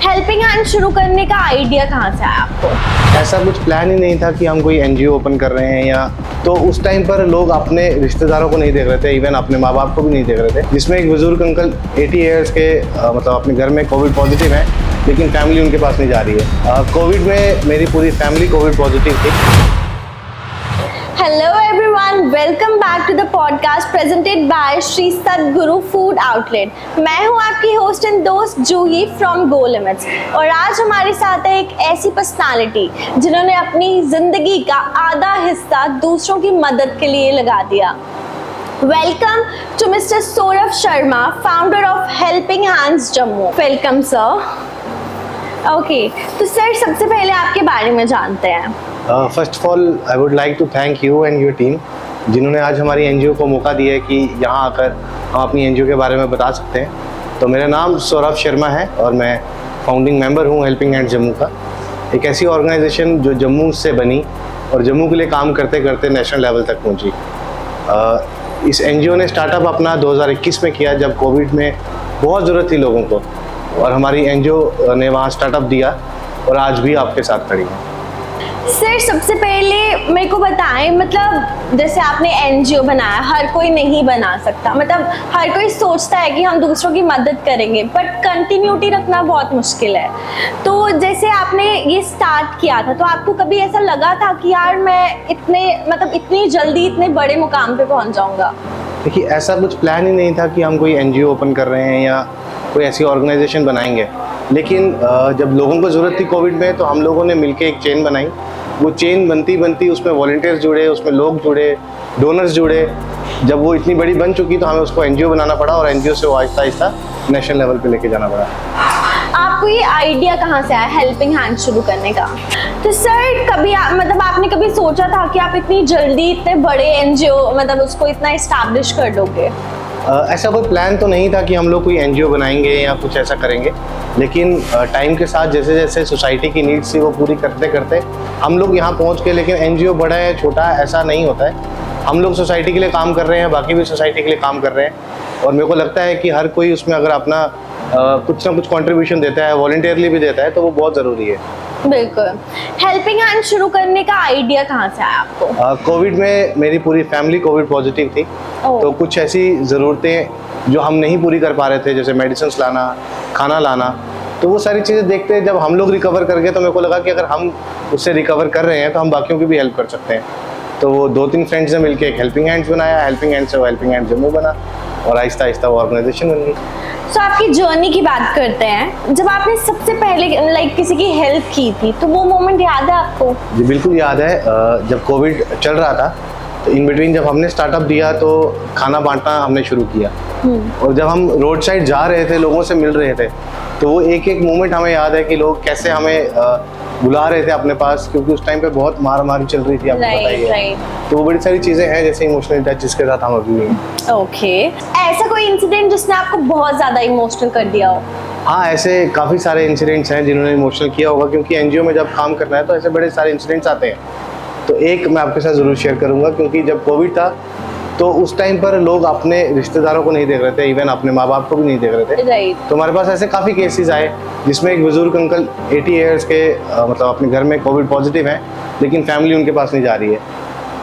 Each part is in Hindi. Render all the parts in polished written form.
हेल्पिंग हैंड शुरू करने का आइडिया कहाँ से आया आपको? ऐसा कुछ प्लान ही नहीं था कि हम कोई एनजीओ ओपन कर रहे हैं या तो उस टाइम पर लोग अपने रिश्तेदारों को नहीं देख रहे थे, इवन अपने माँ बाप को भी नहीं देख रहे थे। जिसमें एक बुजुर्ग अंकल 80 ईयर्स के मतलब अपने घर में कोविड पॉजिटिव है, लेकिन फैमिली उनके पास नहीं जा रही है। कोविड में मेरी पूरी फैमिली कोविड पॉजिटिव थी। Hello everyone, welcome back to the podcast presented by Shri Sadguru food outlet. मैं हूं आपकी होस्ट एंड दोस्त जूही फ्रॉम गो लिमिट्स और आज हमारे साथ है एक ऐसी पर्सनालिटी जिन्होंने अपनी जिंदगी का आधा हिस्सा दूसरों की मदद के लिए लगा दिया। Welcome to mister Saurabh Sharma, founder of helping hands Jammu. Welcome sir. Okay, तो सर सबसे पहले आपके बारे में जानते हैं। First of all I would like to thank you and your team, जिन्होंने आज हमारी एनजीओ को मौका दिया है कि यहाँ आकर हम अपनी एनजीओ के बारे में बता सकते हैं। तो मेरा नाम सौरभ शर्मा है और मैं फाउंडिंग मेंबर हूँ हेल्पिंग हैंड्स जम्मू का, एक ऐसी ऑर्गेनाइजेशन जो जम्मू से बनी और जम्मू के लिए काम करते करते नेशनल लेवल तक पहुँची। इस एनजीओ ने स्टार्टअप अपना 2021 में किया, जब कोविड में बहुत ज़रूरत थी लोगों को, और हमारी एनजीओ ने वहाँ स्टार्टअप दिया और आज भी आपके साथ खड़ी है। सर सबसे पहले मेरे को बताएं, मतलब जैसे आपने एनजीओ बनाया, हर कोई नहीं बना सकता, मतलब हर कोई सोचता है कि हम दूसरों की मदद करेंगे, बट कंटिन्यूटी रखना बहुत मुश्किल है। तो जैसे आपने ये स्टार्ट किया था, तो आपको कभी ऐसा लगा था कि यार मैं इतनी जल्दी इतने बड़े मुकाम पे पहुंच जाऊंगा? देखिए, ऐसा कुछ प्लान ही नहीं था कि हम कोई एनजीओ ओपन कर रहे हैं या कोई ऐसी ऑर्गेनाइजेशन बनाएंगे, लेकिन जब लोगों को ज़रूरत थी कोविड में, तो हम लोगों ने मिलकर एक चेन बनाई। वो चेन बनती बनती उसमें वॉलंटियर्स जुड़े, उसमें लोग जुड़े, डोनर्स जुड़े। जब वो इतनी बड़ी बन चुकी तो हमें उसको एनजीओ बनाना पड़ा और एनजीओ से वो आहिस्ता आहिस्ता नेशनल लेवल पे लेके जाना पड़ा। आपको ये आइडिया कहाँ से आया हेल्पिंग हैंड शुरू करने का? तो सर कभी आपने कभी सोचा था कि आप इतनी जल्दी इतने बड़े एनजीओ उसको इतना इस्टेब्लिश कर दोगे? ऐसा कोई प्लान तो नहीं था कि हम लोग कोई एनजीओ बनाएंगे या कुछ ऐसा करेंगे, लेकिन टाइम के साथ जैसे जैसे सोसाइटी की नीड्स थी वो पूरी करते करते हम लोग यहाँ पहुँच गए। लेकिन एनजीओ बड़ा है छोटा ऐसा नहीं होता है, हम लोग सोसाइटी के लिए काम कर रहे हैं, बाकी भी सोसाइटी के लिए काम कर रहे हैं। और मेरे को लगता है कि हर कोई उसमें अगर अपना कुछ ना कुछ कंट्रीब्यूशन देता है, वॉलंटियरली भी देता है, तो वो बहुत ज़रूरी है। बिल्कुल। हेल्पिंग हैंड शुरू करने का आइडिया कहाँ से आया आपको? कोविड में मेरी पूरी फैमिली कोविड पॉजिटिव थी, तो कुछ ऐसी ज़रूरतें जो हम नहीं पूरी कर पा रहे थे, जैसे मेडिसिन लाना, खाना लाना, तो वो सारी चीज़ें देखते जब हम लोग रिकवर कर गए, तो मेरे को लगा कि अगर हम उससे रिकवर कर रहे हैं तो हम बाकियों की भी हेल्प कर सकते हैं। तो वो 2-3 फ्रेंड्स ने मिलकर एक हेल्पिंग हैंड्स बनाया, हेल्पिंग हैंड से वो हेल्पिंग हैंड जम्मू बना और आहिस्ता आहिस्ता वो ऑर्गेनाइजेशन बन गई। तो आपकी जर्नी की बात करते हैं, जब आपने सबसे पहले किसी की हेल्प की थी, तो वो मोमेंट याद है आपको? जी बिल्कुल याद है। जब कोविड चल रहा था तो इन बिटवीन जब हमने स्टार्टअप दिया तो खाना बांटना हमने शुरू किया, और जब हम रोड साइड जा रहे थे, लोगों से मिल रहे थे, तो वो एक एक मोमेंट हमें याद है कि लोग कैसे हमें बुला रहे थे अपने पास, क्योंकि उस टाइम पे बहुत मारामारी चल रही थी, आपको बताइए। तो वो बड़ी सारी चीज़ें हैं, जैसे इमोशनल टच जिसके साथ हम अभी हैं। ओके, ऐसा कोई इंसिडेंट जिसने आपको बहुत ज़्यादा इमोशनल कर दिया हो? हाँ, ऐसे काफ़ी सारे इंसिडेंट्स हैं जिन्होंने इमोशनल किया होगा, क्योंकि एनजीओ में जब काम करना है तो ऐसे बड़े सारे इंसिडेंट्स आते हैं। तो एक मैं आपके साथ ज़रूर शेयर करूँगा, क्योंकि जब कोविड था तो उस टाइम पर लोग अपने रिश्तेदारों को नहीं देख रहे थे, इवन अपने माँ बाप को भी नहीं देख रहे थे। राइट। तो हमारे पास ऐसे काफ़ी केसेस आए जिसमें एक बुजुर्ग अंकल 80 ईयर्स के अपने घर में कोविड पॉजिटिव हैं, लेकिन फैमिली उनके पास नहीं जा रही है।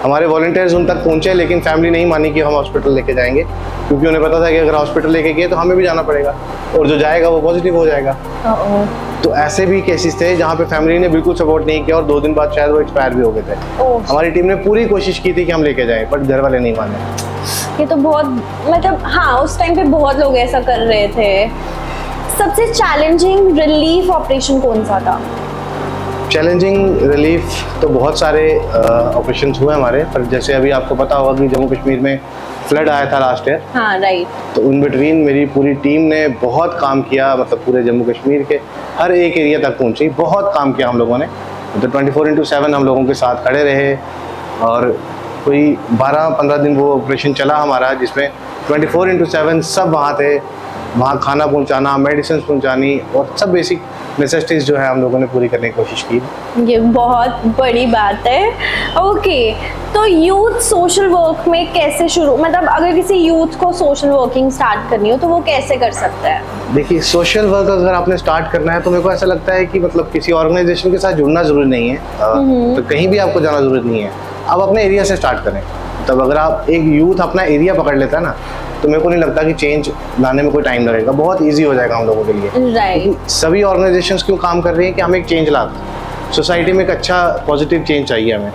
हमारे वॉलंटियर्स उन तक पहुँचे, लेकिन फैमिली नहीं मानी कि हम हॉस्पिटल लेके जाएंगे, क्योंकि उन्हें पता था कि अगर हॉस्पिटल लेके गए तो हमें भी जाना पड़ेगा और जो जाएगा वो पॉजिटिव हो जाएगा। तो ऐसे भी केसेस थे जहाँ पे फैमिली ने बिल्कुल सपोर्ट नहीं किया और 2 दिन बाद शायद वो एक्सपायर भी हो गए थे। हमारी टीम ने पूरी कोशिश की थी कि हम लेके जाएं, बट घर वाले नहीं माने। ये तो बहुत हाँ, उस टाइम पे बहुत लोग ऐसा कर रहे थे। सबसे चैलेंजिंग रिलीफ ऑपरेशन कौन सा था? चैलेंजिंग रिलीफ तो बहुत सारे ऑपरेशन हुए हमारे, पर जैसे अभी आपको पता होगा कि जम्मू कश्मीर में फ्लड आया था लास्ट ईयर। हाँ राइट। तो इन बिटवीन मेरी पूरी टीम ने बहुत काम किया, पूरे जम्मू कश्मीर के हर एक एरिया तक पहुंची, बहुत काम किया हम लोगों ने। 24/7 हम लोगों के साथ खड़े रहे और कोई 12-15 दिन वो ऑपरेशन चला हमारा, जिसमें 24/7 सब वहाँ थे, वहाँ खाना पहुँचाना, मेडिसिन पहुँचानी और सब बेसिक नेसेसिटीज़ जो है हम लोगों ने पूरी करने की कोशिश की। ये बहुत बड़ी बात है। ओके, तो यूथ सोशल वर्क में कैसे शुरू, मतलब अगर किसी यूथ को सोशल वर्किंग स्टार्ट करनी हो तो वो कैसे कर सकता है? देखिए, सोशल वर्क अगर आपने स्टार्ट करना है तो मेरे को ऐसा लगता है कि मतलब किसी ऑर्गेनाइजेशन के साथ जुड़ना ज़रूरी नहीं है, तो कहीं भी आपको जाना ज़रूरत नहीं है। आप अपने एरिया से स्टार्ट करें। तब अगर आप एक यूथ अपना एरिया पकड़ लेता है ना, तो मेरे को नहीं लगता कि चेंज लाने में कोई टाइम लगेगा, बहुत इजी हो जाएगा हम लोगों के लिए। राइट। सभी ऑर्गेनाइजेशंस क्यों काम कर रही हैं कि हमें एक चेंज ला, सोसाइटी में एक अच्छा पॉजिटिव चेंज चाहिए हमें।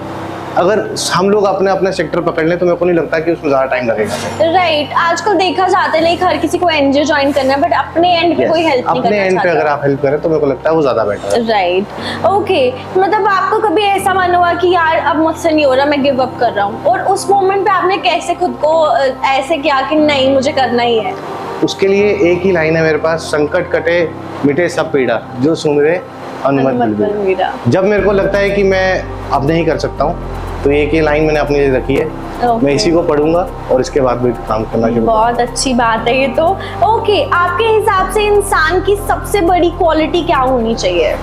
अगर हम लोग अपने अपने सेक्टर पकड़ लें तो मेरे को नहीं लगता कि उसमें ज़्यादा टाइम लगेगा। राइट। आजकल देखा जाता है लाइक हर किसी को एनजीओ ज्वाइन करना है, बट अपने एंड पे कोई हेल्प नहीं करना अपने एंड पे चाहता। अगर आप हेल्प करें तो मेरे को लगता है वो ज़्यादा बेटर है। राइट। ओके, मतलब आपको कभी ऐसा मन हुआ कि यार अब मुझसे नहीं हो रहा, मैं गिव अप कर रहा हूँ, और उस मोमेंट पे आपने कैसे खुद को ऐसे किया कि नहीं मुझे करना ही है? उसके लिए एक ही लाइन है मेरे पास, संकट कटे मिटे सब पीड़ा, जो सुमिरे हनुमत बलबीर। जब मेरे को लगता है कि मैं अब नहीं कर सकता हूँ तो एक ही लाइन मैंने अपने लिए रखी है, मैं इसी को पढ़ूंगा और इसके बाद भी काम करना शुरू। बहुत अच्छी बात है ये तो। ओके, आपके हिसाब से इंसान की सबसे बड़ी क्वालिटी क्या होनी चाहिए?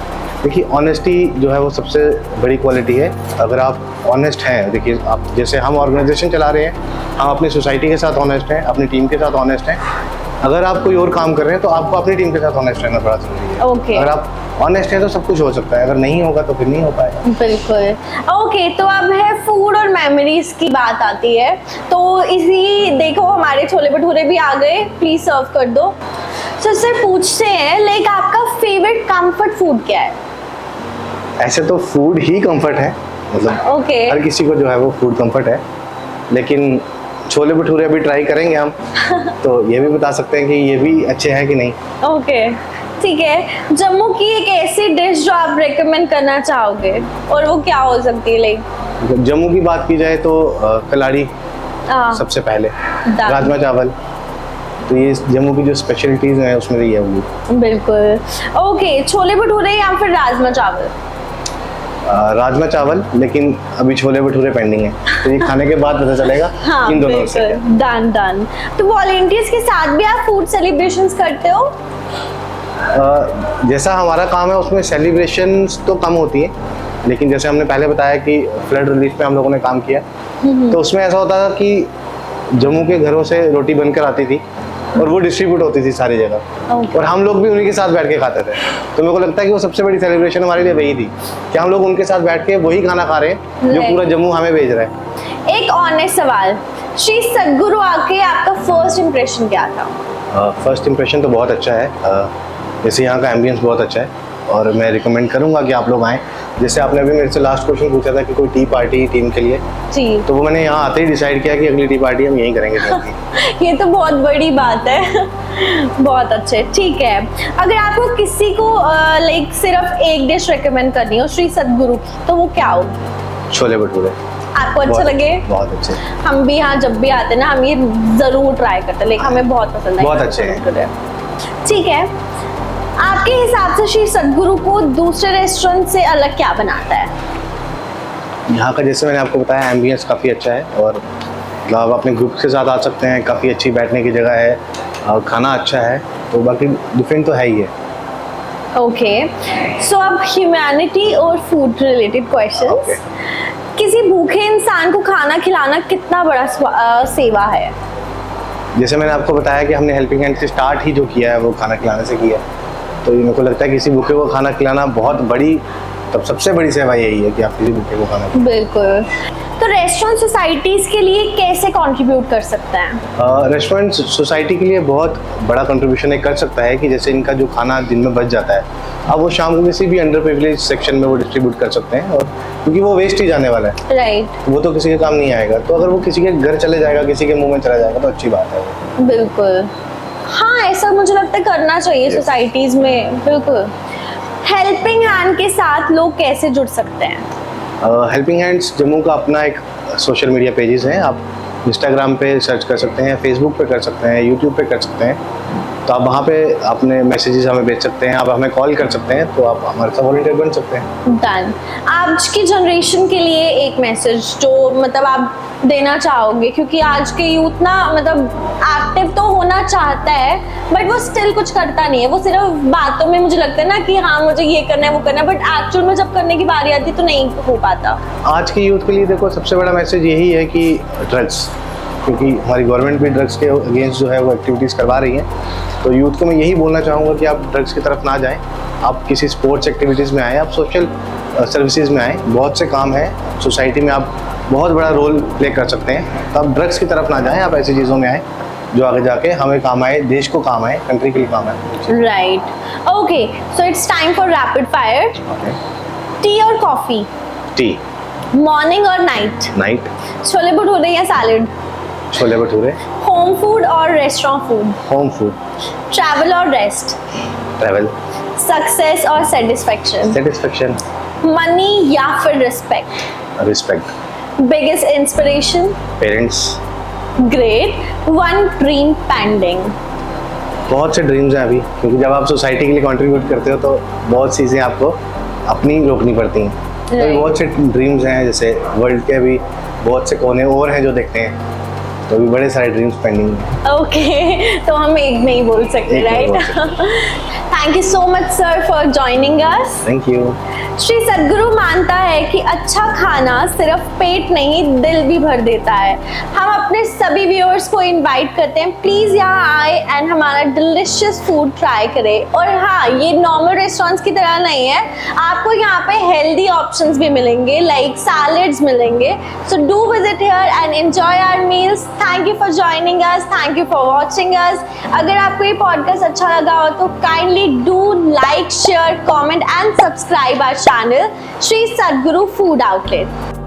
देखिए, ऑनेस्टी जो है वो सबसे बड़ी क्वालिटी है। अगर आप ऑनेस्ट हैं, देखिए आप जैसे हम ऑर्गेनाइजेशन चला रहे हैं, हम अपनी सोसाइटी के साथ ऑनेस्ट हैं, अपनी टीम के साथ ऑनेस्ट हैं। अगर आप कोई और काम कर रहे हैं तो आपको अपनी टीम के साथ ऑनेस्ट रहना बड़ा जरूरी है। ओके। अगर आप ऑनेस्ट हैं तो सब कुछ हो सकता है, अगर नहीं होगा तो फिर नहीं हो पाएगा। बिल्कुल। ओके, तो अब है फूड और मेमोरीज की बात आती है, तो इसी देखो हमारे छोले भटूरे भी आ गए, प्लीज सर्व कर दो। तो सर पूछते हैं लाइक आपका फेवरेट कंफर्ट फूड क्या है? ऐसे तो फूड ही कंफर्ट है, मतलब ओके। हर किसी को जो है वो फूड कंफर्ट है, लेकिन छोले भटूरे अभी ट्राई करेंगे हम तो ये भी बता सकते हैं कि ये भी अच्छे हैं कि नहीं। ओके, ठीक है। जम्मू की एक ऐसी डिश जो आप रेकमेंड करना चाहोगे, और वो क्या हो सकती है? लाइक जम्मू की बात की जाए तो कलाड़ी सबसे पहले, राजमा चावल, तो ये जम्मू की जो स्पेशलिटीज हैं उसमें ये होगी। बिल्कुल। ओके, छोले भटूरे या फिर राजमा चावल? राजमा चावल, लेकिन अभी छोले भटूरे पेंडिंग है, तो ये खाने के बाद पता चलेगा हाँ, इन दोनों से। Done done. तो वॉलंटियर्स के साथ भी आप फूड सेलिब्रेशंस करते हो? जैसा हमारा काम है उसमें सेलिब्रेशंस तो कम होती हैं, लेकिन जैसे हमने पहले बताया कि फ्लड रिलीफ में हम लोगों ने काम किया, तो उसमें ऐसा होता था कि जम्मू के घरों से रोटी बनकर आती थी और वो डिस्ट्रीब्यूट होती थी सारी जगह, और हम लोग भी उन्हीं के साथ बैठ के खाते थे। तो मेरे को लगता है कि वो सबसे बड़ी सेलिब्रेशन हमारे लिए वही थी कि हम लोग उनके साथ बैठ के वही खाना खा रहे हैं जो पूरा जम्मू हमें भेज रहा है। एक ऑनेस्ट सवाल, श्री सद्गुरु आके आपका फर्स्ट इंप्रेशन क्या था? फर्स्ट इंप्रेशन तो बहुत अच्छा है, जैसे यहाँ का एम्बियंस बहुत अच्छा है और मैं रिकमेंड करूँगा कि आप लोग आएँ। जैसे आपने अभी मेरे से लास्ट क्वेश्चन पूछा था कि कोई टी पार्टी टीम के लिए, जी, तो वो मैंने यहाँ आते ही डिसाइड किया कि अगली टी पार्टी हम यहीं करेंगे। ये तो बहुत बड़ी बात है। बहुत अच्छे, ठीक है। अगर आपको किसी को लाइक सिर्फ एक डिश रेकमेंड करनी हो श्री सद्गुरु की, तो वो क्या होगी? छोले भटूरे। आपको अच्छे लगे? बहुत अच्छे। हम भी यहाँ जब भी आते हैं ना, हम ये जरूर ट्राई करते हैं, लाइक हमें बहुत पसंद है। बहुत अच्छे हैं। ठीक है, आपके हिसाब से श्री सद्गुरु को दूसरे रेस्टोरेंट से अलग क्या बनाता है? यहाँ का जैसे मैंने आपको बताया एम्बियंस काफ़ी अच्छा है, और मतलब आप अपने ग्रुप के साथ आ सकते हैं, काफ़ी अच्छी बैठने की जगह है, और खाना अच्छा है, तो बाकी डिफरेंट तो है ही है। ओके, सो अब ह्यूमैनिटी और फूड रिलेटेड क्वेश्चंस। किसी भूखे इंसान को खाना खिलाना कितना बड़ा सेवा है? जैसे मैंने आपको बताया कि हमने हेल्पिंग हैंड से स्टार्ट ही जो किया है वो खाना खिलाने से किया है, तो ये मेरे को लगता है किसी भूखे को खाना खिलाना बहुत बड़ी, तब सबसे बड़ी सेवा यही है कि आप किसी भूखे को खाना खिलाएं। बिल्कुल। तो रेस्टोरेंट सोसाइटीज के लिए कैसे कंट्रीब्यूट कर सकते हैं? रेस्टोरेंट सोसाइटी के लिए बहुत बड़ा कंट्रीब्यूशन कर सकता है कि जैसे इनका जो खाना दिन में बच जाता है, अब वो शाम को किसी भी अंडर प्रिविलेज सेक्शन में वो डिस्ट्रीब्यूट कर सकते हैं, और क्योंकि वो वेस्ट ही जाने वाला है, राइट, वो तो किसी के काम नहीं आएगा, तो अगर वो किसी के घर चले जाएगा, किसी के मुंह में चला जाएगा तो अच्छी बात है। बिल्कुल, हाँ, ऐसा मुझे लगता है करना चाहिए सोसाइटीज में। बिल्कुल। हेल्पिंग हैंड के साथ लोग कैसे जुड़ सकते हैं? हेल्पिंग हैंड्स जम्मू का अपना एक सोशल मीडिया पेजेस हैं, आप इंस्टाग्राम पे सर्च कर सकते हैं, फेसबुक पे कर सकते हैं, यूट्यूब पे कर सकते हैं, तो आप वहाँ पे अपने मैसेजेस हमें भेज सकते हैं, आप हमें कॉल कर सकते हैं, तो आप हमारे साथ वॉलंटियर बन सकते हैं। डन। आज की जनरेशन के लिए एक मैसेज जो मतलब आप देना चाहोगे, क्योंकि आज के यूथ ना मतलब एक्टिव तो होना चाहता है बट वो स्टिल कुछ करता नहीं है, वो सिर्फ बातों में मुझे लगता है ना कि हाँ मुझे ये करना है वो करना है, बट एक्चुअल में जब करने की बारी आती है तो नहीं हो पाता। आज के यूथ के लिए देखो सबसे बड़ा मैसेज यही है कि ड्रग्स, क्योंकि हमारी गवर्नमेंट भी ड्रग्स के अगेंस्ट जो है वो एक्टिविटीज़ करवा रही है, तो यूथ को मैं यही बोलना चाहूँगा कि आप ड्रग्स की तरफ ना जाएं, आप किसी स्पोर्ट्स एक्टिविटीज़ में आएँ, आप सोशल सर्विसेज में आएँ, बहुत से काम हैं सोसाइटी में, आप बहुत बड़ा रोल प्ले कर सकते हैं, तो आप ड्रग्स की तरफ ना जाएं, आप ऐसी चीज़ों में आएँ जो आगे जाके हमें काम आए, देश को काम आए, कंट्री के लिए काम आए। Right, okay, so it's time for rapid fire. Tea और कॉफी? टी। मॉर्निंग और नाइट? नाइट। छोले भटूरे या salad? Chole bhature. Home food और restaurant food? Home food. Travel और रेस्ट? ट्रैवल। सक्सेस और सेटिस्फेक्शन? सेटिस्फेक्शन। मनी या फिर respect? Respect. Biggest inspiration? Parents. Great. One dream pending? बहुत से ड्रीम्स हैं अभी, क्योंकि जब आप सोसाइटी के लिए कंट्रीब्यूट करते हो तो बहुत सी चीज़ें आपको अपनी रोकनी पड़ती हैं, तो Right. बहुत से ड्रीम्स हैं, जैसे वर्ल्ड के अभी बहुत से कोने और हैं जो देखते हैं, तो अभी बड़े सारे ड्रीम्स पेंडिंग हैं। ओके, तो हम एक नहीं बोल सकते, एक नहीं राइट? बोल thank you so much sir for joining us. Thank you. Shri Sadhguru मानता है कि अच्छा खाना सिर्फ पेट नहीं दिल भी भर देता है। हम अपने सभी व्यूअर्स को इनवाइट करते हैं, प्लीज़ यहाँ आए एंड हमारा डिलिशियस फूड ट्राई करें। और हाँ, ये नॉर्मल रेस्टोरेंट्स की तरह नहीं है, आपको यहाँ पे हेल्दी ऑप्शंस भी मिलेंगे, लाइक सैलेड्स मिलेंगे। So do visit here and enjoy our meals. Thank you for joining us, thank you for watching us. अगर आपको ये पॉडकास्ट अच्छा लगा हो तो kindly do like, share, comment and subscribe our channel Shri Sadguru food outlet.